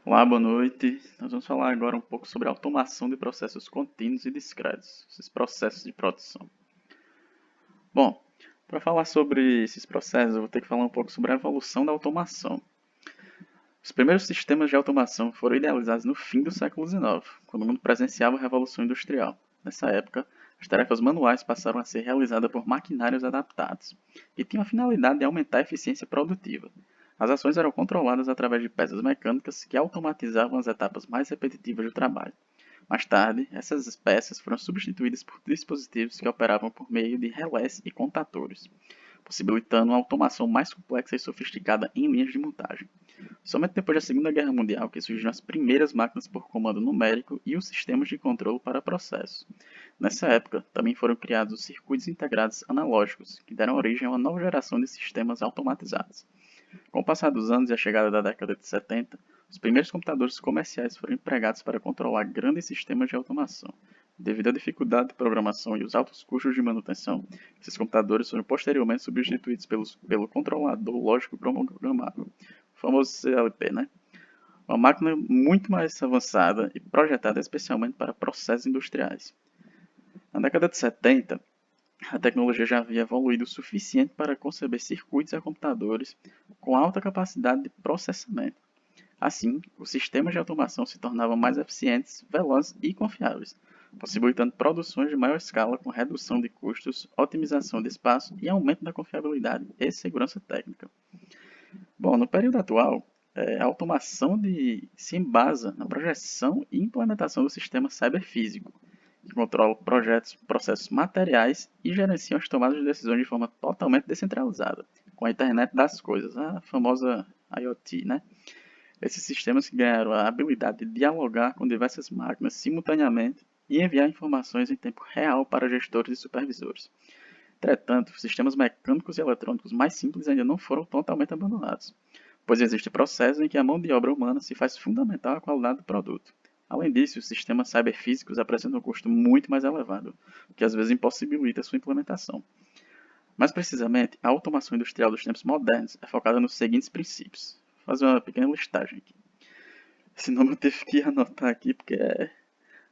Olá, boa noite. Nós vamos falar agora um pouco sobre a automação de processos contínuos e discretos, esses processos de produção. Bom, para falar sobre esses processos, eu vou ter que falar um pouco sobre a evolução da automação. Os primeiros sistemas de automação foram idealizados no fim do século XIX, quando o mundo presenciava a Revolução Industrial. Nessa época, as tarefas manuais passaram a ser realizadas por maquinários adaptados, e tinham a finalidade de aumentar a eficiência produtiva. As ações eram controladas através de peças mecânicas que automatizavam as etapas mais repetitivas do trabalho. Mais tarde, essas peças foram substituídas por dispositivos que operavam por meio de relés e contadores, possibilitando uma automação mais complexa e sofisticada em linhas de montagem. Somente depois da Segunda Guerra Mundial que surgiram as primeiras máquinas por comando numérico e os sistemas de controle para processos. Nessa época, também foram criados os circuitos integrados analógicos, que deram origem a uma nova geração de sistemas automatizados. Com o passar dos anos e a chegada da década de 70, os primeiros computadores comerciais foram empregados para controlar grandes sistemas de automação. Devido à dificuldade de programação e os altos custos de manutenção, esses computadores foram posteriormente substituídos pelo controlador lógico programável, o famoso CLP, né? Uma máquina muito mais avançada e projetada especialmente para processos industriais. Na década de 70, a tecnologia já havia evoluído o suficiente para conceber circuitos a computadores com alta capacidade de processamento. Assim, os sistemas de automação se tornavam mais eficientes, velozes e confiáveis, possibilitando produções de maior escala com redução de custos, otimização de espaço e aumento da confiabilidade e segurança técnica. Bom, no período atual, a automação se embasa na projeção e implementação do sistema cyberfísico, que controla projetos, processos materiais e gerenciam as tomadas de decisões de forma totalmente descentralizada, com a internet das coisas, a famosa IoT, né? Esses sistemas ganharam a habilidade de dialogar com diversas máquinas simultaneamente e enviar informações em tempo real para gestores e supervisores. Entretanto, sistemas mecânicos e eletrônicos mais simples ainda não foram totalmente abandonados, pois existem processos em que a mão de obra humana se faz fundamental à qualidade do produto. Além disso, os sistemas cyberfísicos apresentam um custo muito mais elevado, o que às vezes impossibilita sua implementação. Mais precisamente, a automação industrial dos tempos modernos é focada nos seguintes princípios. Vou fazer uma pequena listagem aqui. Esse nome eu tive que anotar aqui porque é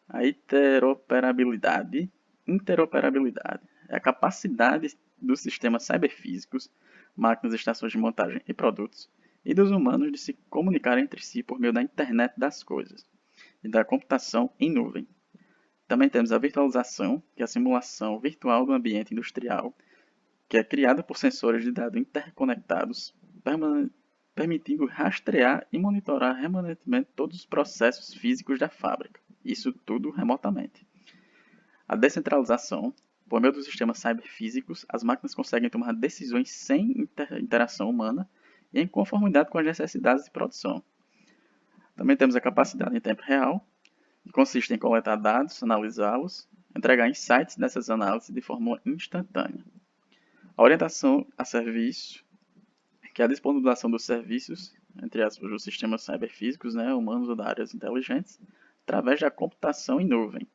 a interoperabilidade. Interoperabilidade é a capacidade dos sistemas cyberfísicos, máquinas, estações de montagem e produtos, e dos humanos de se comunicar entre si por meio da internet das coisas e da computação em nuvem. Também temos a virtualização, que é a simulação virtual do ambiente industrial, que é criada por sensores de dados interconectados, permitindo rastrear e monitorar permanentemente todos os processos físicos da fábrica, isso tudo remotamente. A descentralização, por meio dos sistemas cyberfísicos, as máquinas conseguem tomar decisões sem interação humana e em conformidade com as necessidades de produção. Também temos a capacidade em tempo real, que consiste em coletar dados, analisá-los, entregar insights dessas análises de forma instantânea. A orientação a serviço, que é a disponibilização dos serviços, entre aspas, dos sistemas cyberfísicos, humanos ou da áreas inteligentes, através da computação em nuvem.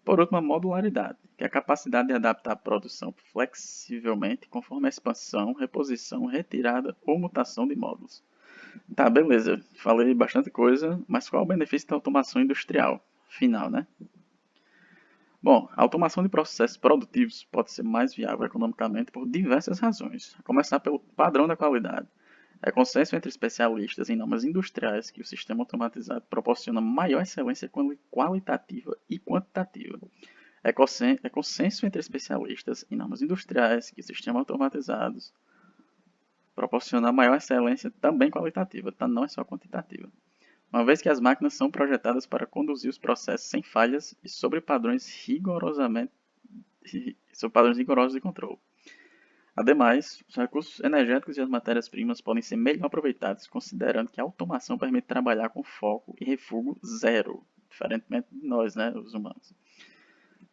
Por último, a modularidade, que é a capacidade de adaptar a produção flexivelmente conforme a expansão, reposição, retirada ou mutação de módulos. Tá, beleza. Falei bastante coisa, mas qual é o benefício da automação industrial? Final, né? Bom, a automação de processos produtivos pode ser mais viável economicamente por diversas razões, a começar pelo padrão da qualidade. É consenso entre especialistas em normas industriais que o sistema automatizado proporciona maior excelência qualitativa e quantitativa. É consenso entre especialistas em normas industriais que sistemas automatizados proporciona maior excelência também qualitativa, tá? Não é só quantitativa. Uma vez que as máquinas são projetadas para conduzir os processos sem falhas e sobre padrões rigorosos de controle. Ademais, os recursos energéticos e as matérias-primas podem ser melhor aproveitados, considerando que a automação permite trabalhar com foco e refúgio zero, diferentemente de nós, os humanos.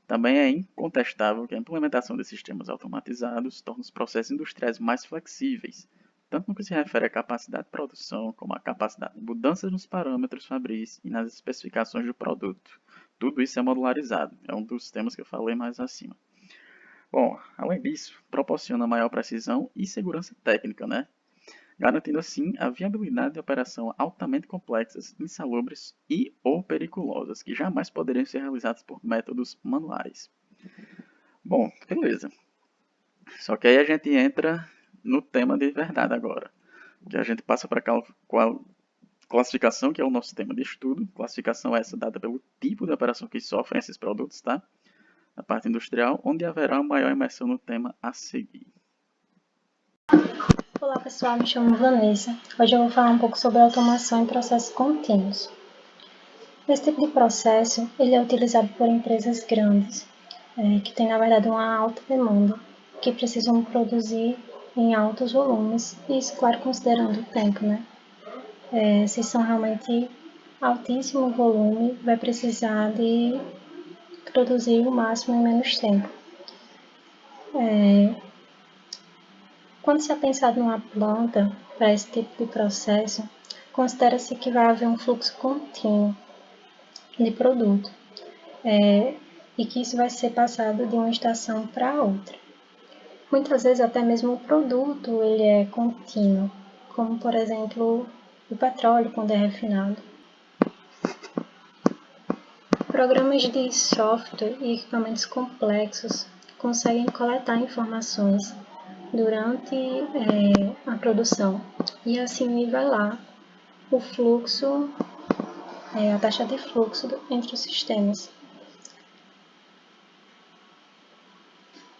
Também é incontestável que a implementação de sistemas automatizados torna os processos industriais mais flexíveis, tanto no que se refere à capacidade de produção, como à capacidade de mudanças nos parâmetros fabris e nas especificações do produto. Tudo isso é modularizado, é um dos temas que eu falei mais acima. Bom, além disso, proporciona maior precisão e segurança técnica, garantindo assim a viabilidade de operação altamente complexas, insalubres e ou periculosas, que jamais poderiam ser realizadas por métodos manuais. Bom, beleza. Só que aí a gente entra no tema de verdade agora, que a gente passa para a classificação, que é o nosso tema de estudo. Classificação essa dada pelo tipo de operação que sofrem esses produtos, tá? Na parte industrial, onde haverá maior imersão no tema a seguir. Olá pessoal, me chamo Vanessa. Hoje eu vou falar um pouco sobre automação em processos contínuos. Esse tipo de processo ele é utilizado por empresas grandes, que têm na verdade uma alta demanda, que precisam produzir em altos volumes, e isso claro considerando o tempo, né? Se são realmente altíssimo volume, vai precisar de produzir o máximo em menos tempo. Quando se é pensado numa planta para esse tipo de processo, considera-se que vai haver um fluxo contínuo de produto e que isso vai ser passado de uma estação para outra. Muitas vezes até mesmo o produto ele é contínuo, como por exemplo o petróleo quando é refinado. Programas de software e equipamentos complexos conseguem coletar informações durante a produção e assim nivelar o fluxo, a taxa de fluxo entre os sistemas.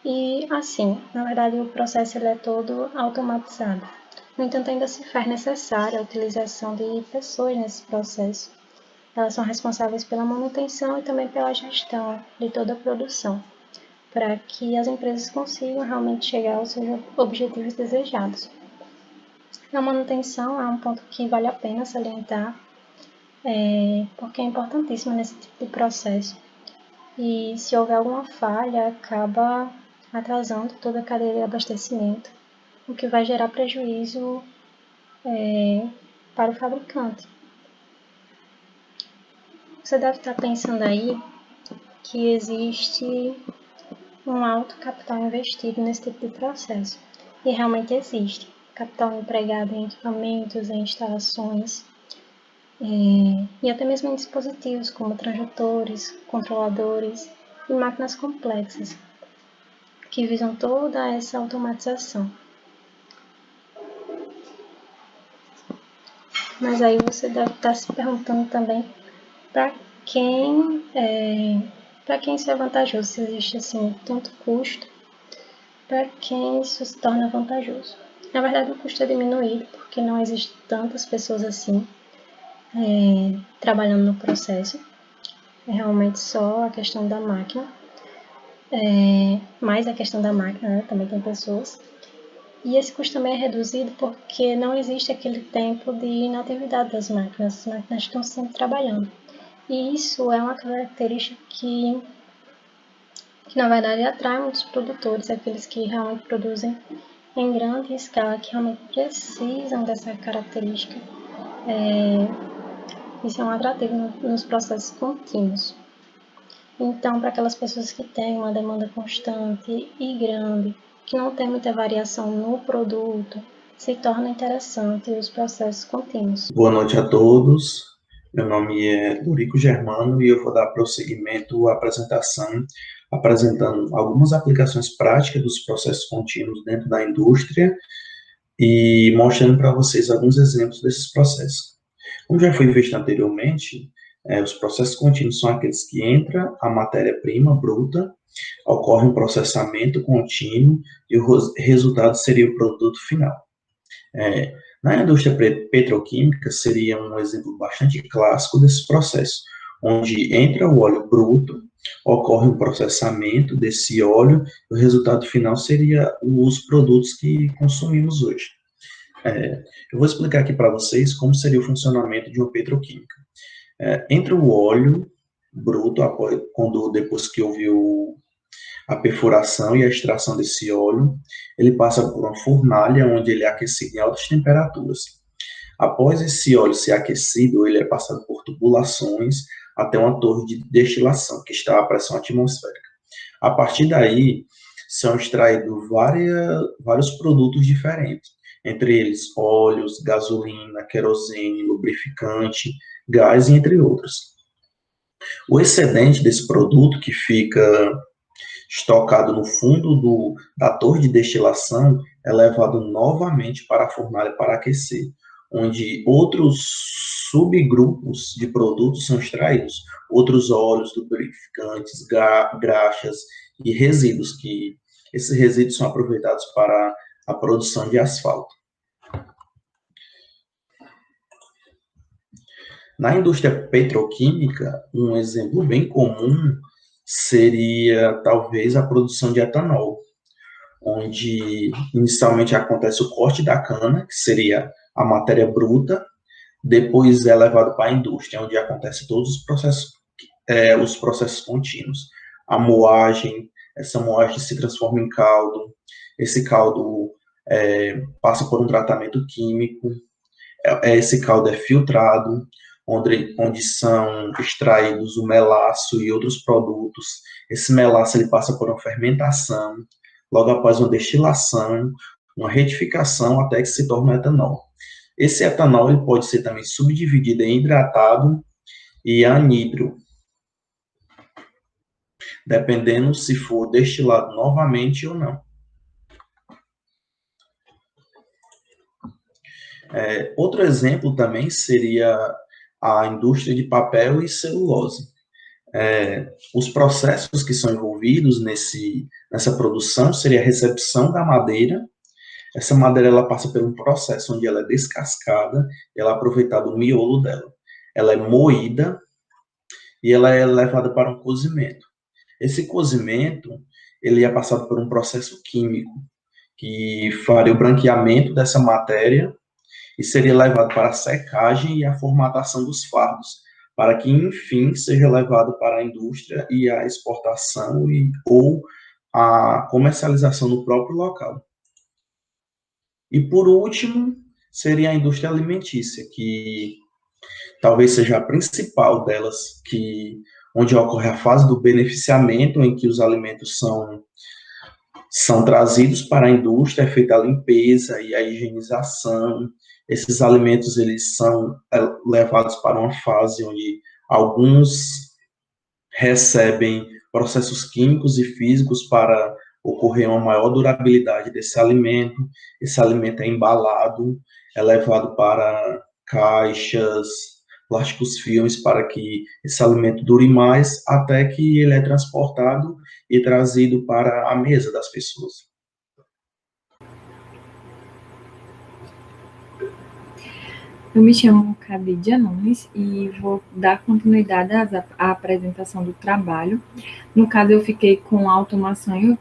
E assim, na verdade o processo ele é todo automatizado. No entanto, ainda se faz necessária a utilização de pessoas nesse processo. Elas são responsáveis pela manutenção e também pela gestão de toda a produção, para que as empresas consigam realmente chegar aos seus objetivos desejados. A manutenção é um ponto que vale a pena salientar, porque é importantíssima nesse tipo de processo. E se houver alguma falha, acaba atrasando toda a cadeia de abastecimento, o que vai gerar prejuízo para o fabricante. Você deve estar pensando aí que existe um alto capital investido nesse tipo de processo. E realmente existe. Capital empregado em equipamentos, em instalações, e até mesmo em dispositivos como transdutores, controladores e máquinas complexas, que visam toda essa automatização. Mas aí você deve estar se perguntando também para quem isso é vantajoso, se existe assim tanto custo, para quem isso se torna vantajoso. Na verdade, o custo é diminuído porque não existem tantas pessoas assim trabalhando no processo. É realmente só a questão da máquina, mais a questão da máquina, né? Também tem pessoas. E esse custo também é reduzido porque não existe aquele tempo de inatividade das máquinas. As máquinas estão sempre trabalhando. E isso é uma característica que na verdade atrai muitos produtores, aqueles que realmente produzem em grande escala, que realmente precisam dessa característica. Isso é um atrativo nos processos contínuos. Então, para aquelas pessoas que têm uma demanda constante e grande, que não tem muita variação no produto, se torna interessante os processos contínuos. Boa noite a todos. Meu nome é Dorico Germano e eu vou dar prosseguimento à apresentação, apresentando algumas aplicações práticas dos processos contínuos dentro da indústria e mostrando para vocês alguns exemplos desses processos. Como já foi visto anteriormente, os processos contínuos são aqueles que entra a matéria-prima bruta, ocorre um processamento contínuo e o resultado seria o produto final. Na indústria petroquímica, seria um exemplo bastante clássico desse processo, onde entra o óleo bruto, ocorre um processamento desse óleo, e o resultado final seria os produtos que consumimos hoje. Eu vou explicar aqui para vocês como seria o funcionamento de uma petroquímica. Entra o óleo bruto, depois que houve a perfuração e a extração desse óleo, ele passa por uma fornalha onde ele é aquecido em altas temperaturas. Após esse óleo ser aquecido, ele é passado por tubulações até uma torre de destilação, que está à pressão atmosférica. A partir daí, são extraídos vários produtos diferentes. entre eles óleos, gasolina, querosene, lubrificante, gás, entre outros. O excedente desse produto que fica estocado no fundo da torre de destilação é levado novamente para a fornalha para aquecer, onde outros subgrupos de produtos são extraídos, outros óleos, lubrificantes, graxas e resíduos, que esses resíduos são aproveitados para a produção de asfalto. Na indústria petroquímica, um exemplo bem comum seria talvez a produção de etanol, onde inicialmente acontece o corte da cana, que seria a matéria bruta, depois é levado para a indústria, onde acontece todos os processos contínuos. A moagem, essa moagem se transforma em caldo, esse caldo passa por um tratamento químico, esse caldo é filtrado, onde são extraídos o melaço e outros produtos. Esse melaço ele passa por uma fermentação, logo após uma destilação, uma retificação, até que se torna etanol. Esse etanol ele pode ser também subdividido em hidratado e anidro, dependendo se for destilado novamente ou não. Outro exemplo também seria a indústria de papel e celulose. Os processos que são envolvidos nessa produção seria a recepção da madeira. Essa madeira ela passa por um processo onde ela é descascada, ela é aproveitada o miolo dela. Ela é moída e ela é levada para um cozimento. Esse cozimento ele é passado por um processo químico que faria o branqueamento dessa matéria e seria levado para a secagem e a formatação dos fardos, para que, enfim, seja levado para a indústria e a exportação ou a comercialização no próprio local. E, por último, seria a indústria alimentícia, que talvez seja a principal delas, onde ocorre a fase do beneficiamento, em que os alimentos são trazidos para a indústria, é feita a limpeza e a higienização. Esses alimentos eles são levados para uma fase onde alguns recebem processos químicos e físicos para ocorrer uma maior durabilidade desse alimento. Esse alimento é embalado, é levado para caixas, plásticos filmes, para que esse alimento dure mais, até que ele é transportado e trazido para a mesa das pessoas. Eu me chamo Khadija Nunes e vou dar continuidade à apresentação do trabalho. No caso, eu fiquei com a automação de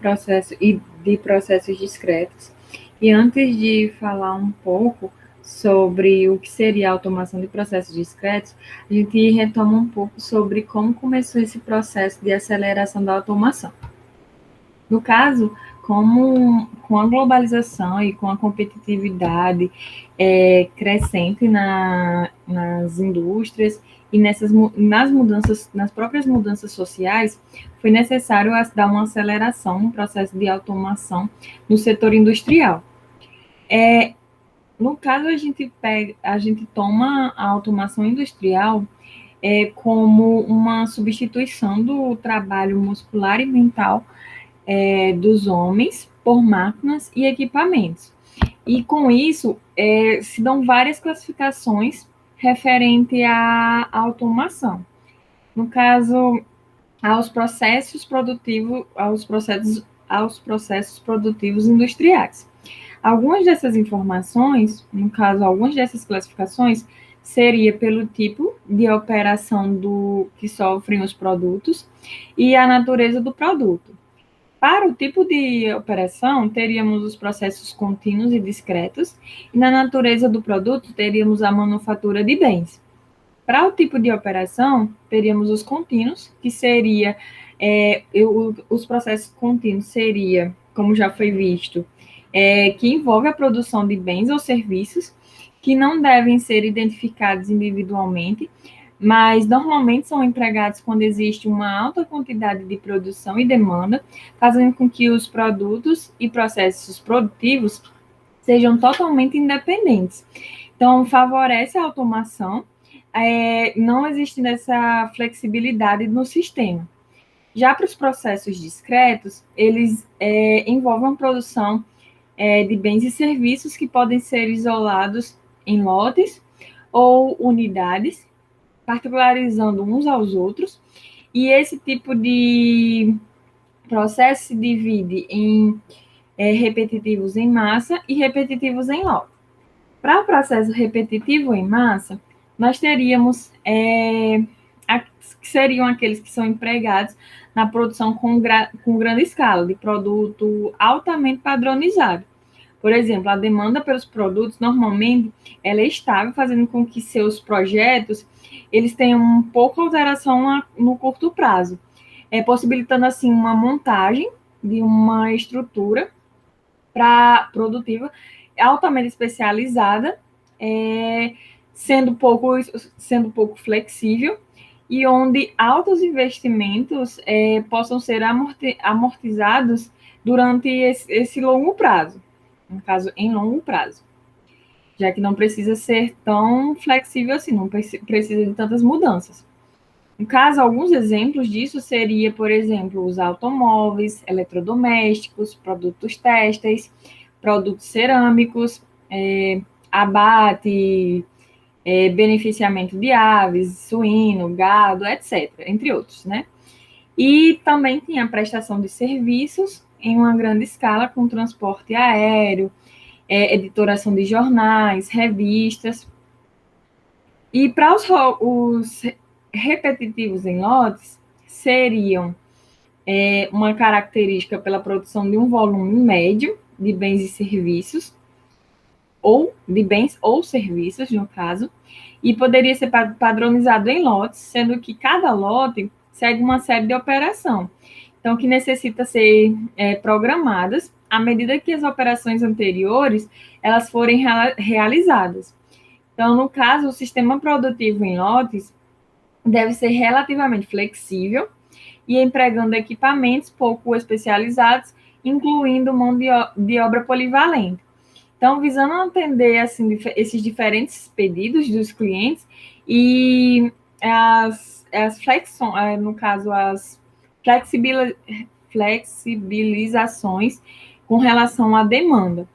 processos discretos. E antes de falar um pouco sobre o que seria a automação de processos discretos, a gente retoma um pouco sobre como começou esse processo de aceleração da automação. No caso, com a globalização e com a competitividade crescente nas indústrias e nas próprias mudanças sociais, foi necessário dar uma aceleração no processo de automação no setor industrial. No caso, a gente toma a automação industrial como uma substituição do trabalho muscular e mental dos homens por máquinas e equipamentos. E com isso, se dão várias classificações referente à automação. No caso, aos processos produtivos industriais. Algumas dessas informações, no caso, algumas dessas classificações, seria pelo tipo de operação que sofrem os produtos e a natureza do produto. Para o tipo de operação, teríamos os processos contínuos e discretos, e na natureza do produto, teríamos a manufatura de bens. Para o tipo de operação, teríamos os contínuos, que seria, os processos contínuos seria, como já foi visto, que envolve a produção de bens ou serviços, que não devem ser identificados individualmente, mas normalmente são empregados quando existe uma alta quantidade de produção e demanda, fazendo com que os produtos e processos produtivos sejam totalmente independentes. Então, favorece a automação, não existindo essa flexibilidade no sistema. Já para os processos discretos, eles envolvem a produção de bens e serviços que podem ser isolados em lotes ou unidades, particularizando uns aos outros, e esse tipo de processo se divide em repetitivos em massa e repetitivos em lote. Para o processo repetitivo em massa, nós teríamos que seriam aqueles que são empregados na produção com grande escala, de produto altamente padronizado. Por exemplo, a demanda pelos produtos, normalmente, ela é estável, fazendo com que seus projetos eles tenham um pouco alteração no curto prazo, possibilitando, assim, uma montagem de uma estrutura produtiva altamente especializada, sendo pouco flexível, e onde altos investimentos possam ser amortizados durante esse longo prazo, no caso, em longo prazo, já que não precisa ser tão flexível assim, não precisa de tantas mudanças. No caso, alguns exemplos disso seria, por exemplo, os automóveis, eletrodomésticos, produtos têxteis, produtos cerâmicos, abate, beneficiamento de aves, suíno, gado, etc., entre outros, né? E também tem a prestação de serviços em uma grande escala, com transporte aéreo, editoração de jornais, revistas. E para os repetitivos em lotes, seriam uma característica pela produção de um volume médio de bens e serviços, ou de bens ou serviços, no caso, e poderia ser padronizado em lotes, sendo que cada lote segue uma série de operação, então que necessita ser programadas à medida que as operações anteriores elas forem realizadas. Então, no caso, o sistema produtivo em lotes deve ser relativamente flexível e empregando equipamentos pouco especializados, incluindo mão de obra polivalente. Então, visando atender assim, esses diferentes pedidos dos clientes e as flexões, no caso, as flexibilizações com relação à demanda.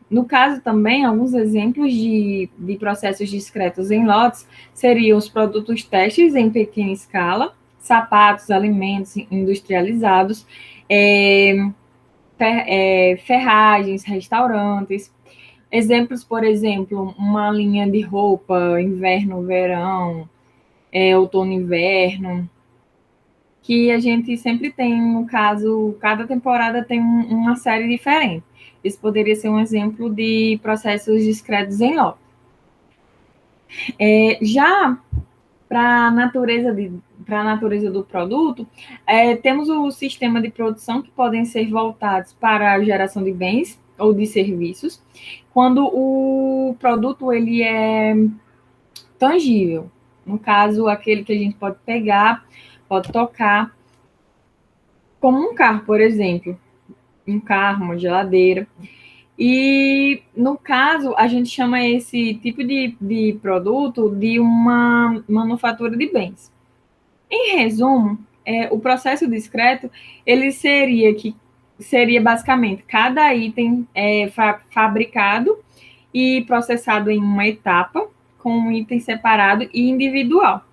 No caso também, alguns exemplos de processos discretos em lotes seriam os produtos testes em pequena escala, sapatos, alimentos industrializados, ferragens, restaurantes. Exemplos, por exemplo, uma linha de roupa, inverno, verão, outono, inverno, que a gente sempre tem, no caso, cada temporada tem uma série diferente. Isso poderia ser um exemplo de processos discretos em lote. Já para a natureza do produto, temos o sistema de produção que podem ser voltados para a geração de bens ou de serviços, quando o produto ele é tangível, no caso, aquele que a gente pode pegar, pode tocar, como um carro, por exemplo, um carro, uma geladeira. E, no caso, a gente chama esse tipo de produto de uma manufatura de bens. Em resumo, o processo discreto, ele seria basicamente cada item fabricado e processado em uma etapa, com um item separado e individual.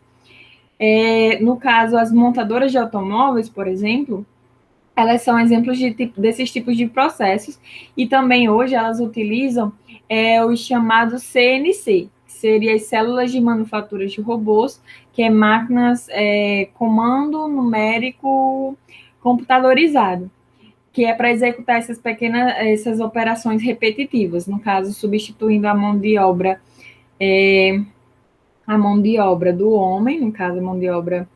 No caso, as montadoras de automóveis, por exemplo, elas são exemplos desses tipos de processos, e também hoje elas utilizam os chamados CNC, que seriam as células de manufatura de robôs, que é máquinas comando numérico computadorizado, que é para executar essas operações repetitivas, no caso, substituindo a mão de obra do homem, no caso, a mão de obra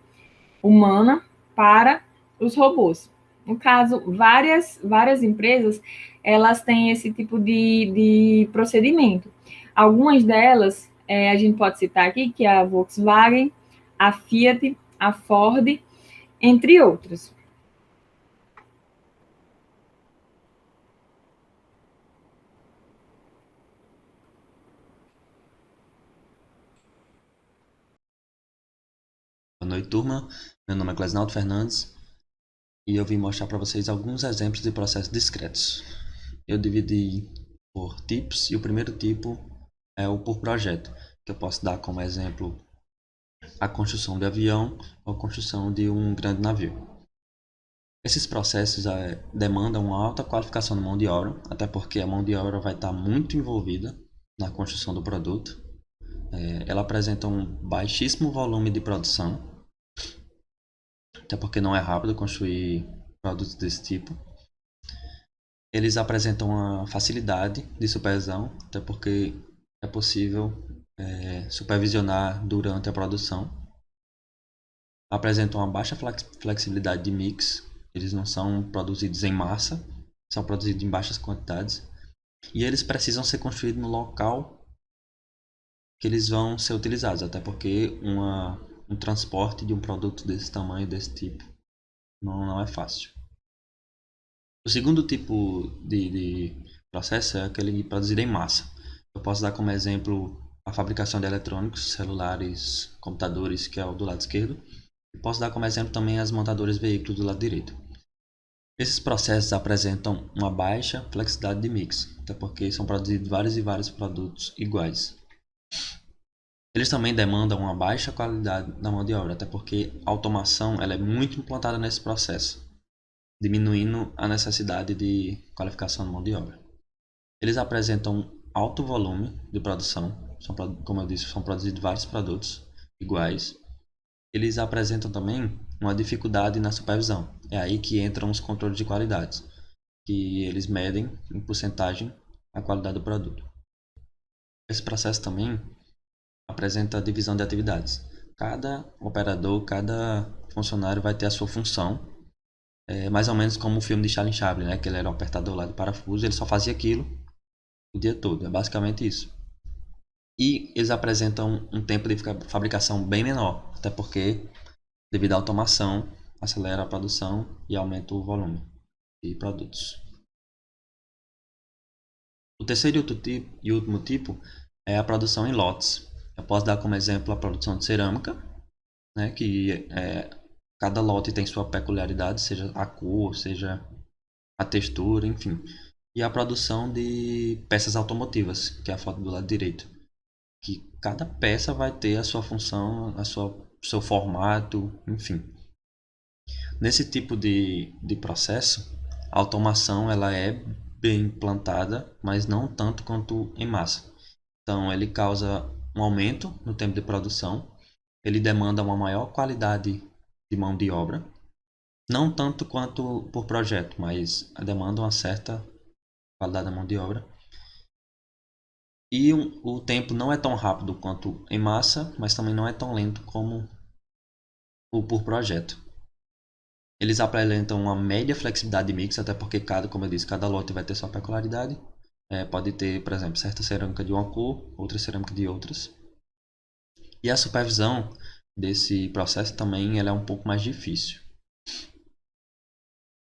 humana, para os robôs. No caso, várias empresas, elas têm esse tipo de procedimento. Algumas delas, a gente pode citar aqui, que é a Volkswagen, a Fiat, a Ford, entre outras. noite, turma. Meu nome é Clesnaldo Fernandes e eu vim mostrar para vocês alguns exemplos de processos discretos. Eu dividi por tipos e o primeiro tipo é o por projeto, que eu posso dar como exemplo a construção de avião ou a construção de um grande navio. Esses processos demandam uma alta qualificação de mão de obra, até porque a mão de obra vai estar muito envolvida na construção do produto. Ela apresenta um baixíssimo volume de produção, até porque não é rápido construir produtos desse tipo. Eles apresentam uma facilidade de supervisão, até porque é possível supervisionar durante a produção. Apresentam uma baixa flexibilidade de mix, eles não são produzidos em massa, são produzidos em baixas quantidades. E eles precisam ser construídos no local que eles vão ser utilizados, até porque um transporte de um produto desse tamanho, desse tipo, não é fácil. O segundo tipo de processo é aquele produzido em massa. Eu posso dar como exemplo a fabricação de eletrônicos, celulares, computadores, que é o do lado esquerdo. E posso dar como exemplo também as montadoras de veículos do lado direito. Esses processos apresentam uma baixa flexibilidade de mix, até porque são produzidos vários e vários produtos iguais. Eles também demandam uma baixa qualidade da mão de obra, até porque a automação ela é muito implantada nesse processo, diminuindo a necessidade de qualificação de mão de obra. Eles apresentam alto volume de produção, como eu disse, são produzidos vários produtos iguais. Eles apresentam também uma dificuldade na supervisão. É aí que entram os controles de qualidade, que eles medem em porcentagem a qualidade do produto. Esse processo também apresenta a divisão de atividades. Cada operador, cada funcionário vai ter a sua função, mais ou menos como o filme de Charlie Chaplin, né? Que ele era o apertador lá de parafuso, ele só fazia aquilo o dia todo, é basicamente isso. E eles apresentam um tempo de fabricação bem menor, até porque, devido à automação, acelera a produção e aumenta o volume de produtos. O terceiro e último tipo é a produção em lotes. Eu posso dar como exemplo a produção de cerâmica, né, que cada lote tem sua peculiaridade, seja a cor, seja a textura, enfim. E a produção de peças automotivas, que é a foto do lado direito, que cada peça vai ter a sua função, seu formato, enfim. Nesse tipo de processo, a automação ela é bem implantada, mas não tanto quanto em massa. Então ele causa um aumento no tempo de produção, ele demanda uma maior qualidade de mão de obra, não tanto quanto por projeto, mas demanda uma certa qualidade da mão de obra. E o tempo não é tão rápido quanto em massa, mas também não é tão lento como o por projeto. Eles apresentam uma média flexibilidade de mix, até porque como eu disse, cada lote vai ter sua peculiaridade. Pode ter, por exemplo, certa cerâmica de uma cor, outra cerâmica de outras. E a supervisão desse processo também ela é um pouco mais difícil.